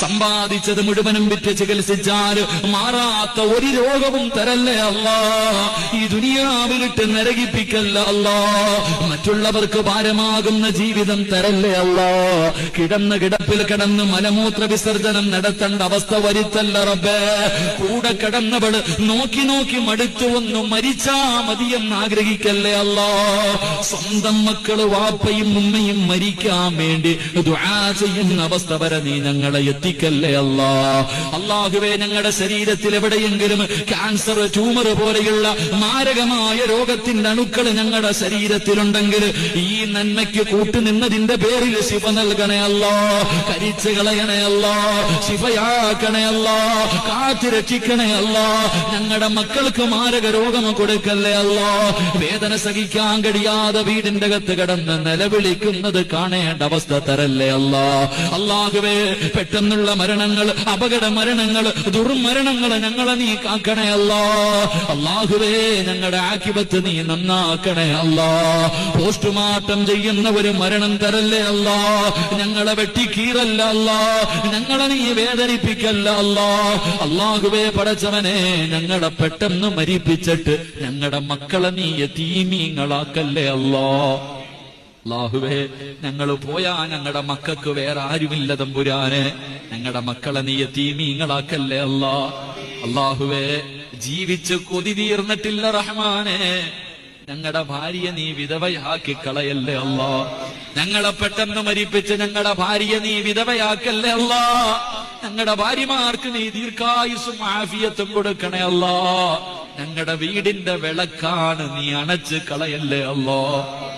സമ്പാദിച്ചത് മുഴുവനും വിറ്റ് ചികിത്സിച്ചാൽ മാറാത്ത ഒരു രോഗവും തരല്ലേ അല്ലാ. ഈ ദുനിയാവിലിട്ട് നരകിപ്പിക്കല്ല അല്ലാ. മറ്റുള്ളവർക്ക് ഭാരമാകുന്ന ജീവിതം തരല്ലേ അല്ലാ. കിടപ്പിൽ കിടന്ന് മലമൂത്ര വിസർജനം നടത്തേണ്ട അവസ്ഥ വരുത്തല്ല റബ്ബേ. കൂടെ കിടന്നവള് നോക്കി നോക്കി മടുത്തു ഒന്ന് മരിച്ചാ മതിയെന്ന് ആഗ്രഹിക്കല്ലേ അല്ലാ. സ്വന്തം മക്കള് വാപ്പയും ഉമ്മയും മരിക്കാൻ വേണ്ടി ദുആ ചെയ്യുന്ന അവസ്ഥ വരെ നീ ഞങ്ങളെ എത്തിക്കല്ലേ അല്ലാ. അല്ലാഹുവേ, ഞങ്ങളുടെ ശരീരത്തിൽ എവിടെയെങ്കിലും ക്യാൻസർ, ട്യൂമർ പോലെയുള്ള മാരകമായ രോഗത്തിന്റെ അണുക്കൾ ഞങ്ങളുടെ ശരീരത്തിലുണ്ടെങ്കിൽ ഈ നന്മയ്ക്ക് കൂട്ടുനിന്നതിന്റെ പേരിൽ ശിഫ നൽകണേ അല്ലാ. കരിച്ചു കളയണേ അല്ലാ. ശിഫയാക്കണേ അല്ലാ. കാത്തു രക്ഷിക്കണേ അല്ലാ. ഞങ്ങളുടെ മക്കൾക്ക് മാരക രോഗം കൊടുക്കല്ലേ അല്ലാ. വേദന സഹിക്കാൻ കഴിയാതെ വീടിന്റെ അകത്ത് കിടന്ന് നിലവിളിക്കുന്നത് കാണേണ്ട അവസ്ഥ തരല്ലേ അല്ലാ. അല്ലാഹുവേ, പെട്ടെന്നുള്ള മരണങ്ങൾ, അപകട മരണങ്ങൾ, ദുർമരണങ്ങൾ ഞങ്ങളെ നീ കാക്കണേ അല്ലാ. അല്ലാഹുവേ, ഞങ്ങളുടെ ആഖിബത്ത് നീ നന്നാക്കണേ അല്ലാ. പോസ്റ്റ്മോർട്ടം ചെയ്യുന്ന ഒരു മരണം തരല്ലേ അല്ലാ. ഞങ്ങളെ വെട്ടിക്കീറല്ല അല്ലാ. ഞങ്ങളെ നീ വേദനിപ്പിക്കല്ല അല്ലാ. അല്ലാഹുവേ, പടച്ചവനെ, ഞങ്ങളെ പെട്ടെന്ന് മരിപ്പിച്ചിട്ട് ഞങ്ങളുടെ മക്കളെ നീ യതീമീങ്ങളാക്കല്ലേ അല്ലാ. അല്ലാഹുവേ, ഞങ്ങൾ പോയാ ഞങ്ങളുടെ മക്കൾക്ക് വേറെ ആരുമില്ല തമ്പുരാനെ. ഞങ്ങളുടെ മക്കളെ നീ യതീമീങ്ങളാക്കല്ലേ അല്ലാ. അല്ലാഹുവേ, ജീവിച്ച് കൊതി തീർന്നിട്ടില്ല റഹ്മാനെ. ഞങ്ങളുടെ ഭാര്യയെ നീ വിധവയാക്കി കളയല്ലേ അല്ലാ. ഞങ്ങളെ പെട്ടെന്ന് മരിപ്പിച്ച് ഞങ്ങളുടെ ഭാര്യയെ നീ വിധവയാക്കല്ലേ അല്ലാ. ഞങ്ങളുടെ ഭാര്യമാർക്ക് നീ ദീർഘായുസ്സും ആഫിയത്തും കൊടുക്കണേ അല്ലാ. ഞങ്ങളുടെ വീടിന്റെ വിളക്കാണ് നീ അണച്ച് കളയല്ലേ അല്ലാ.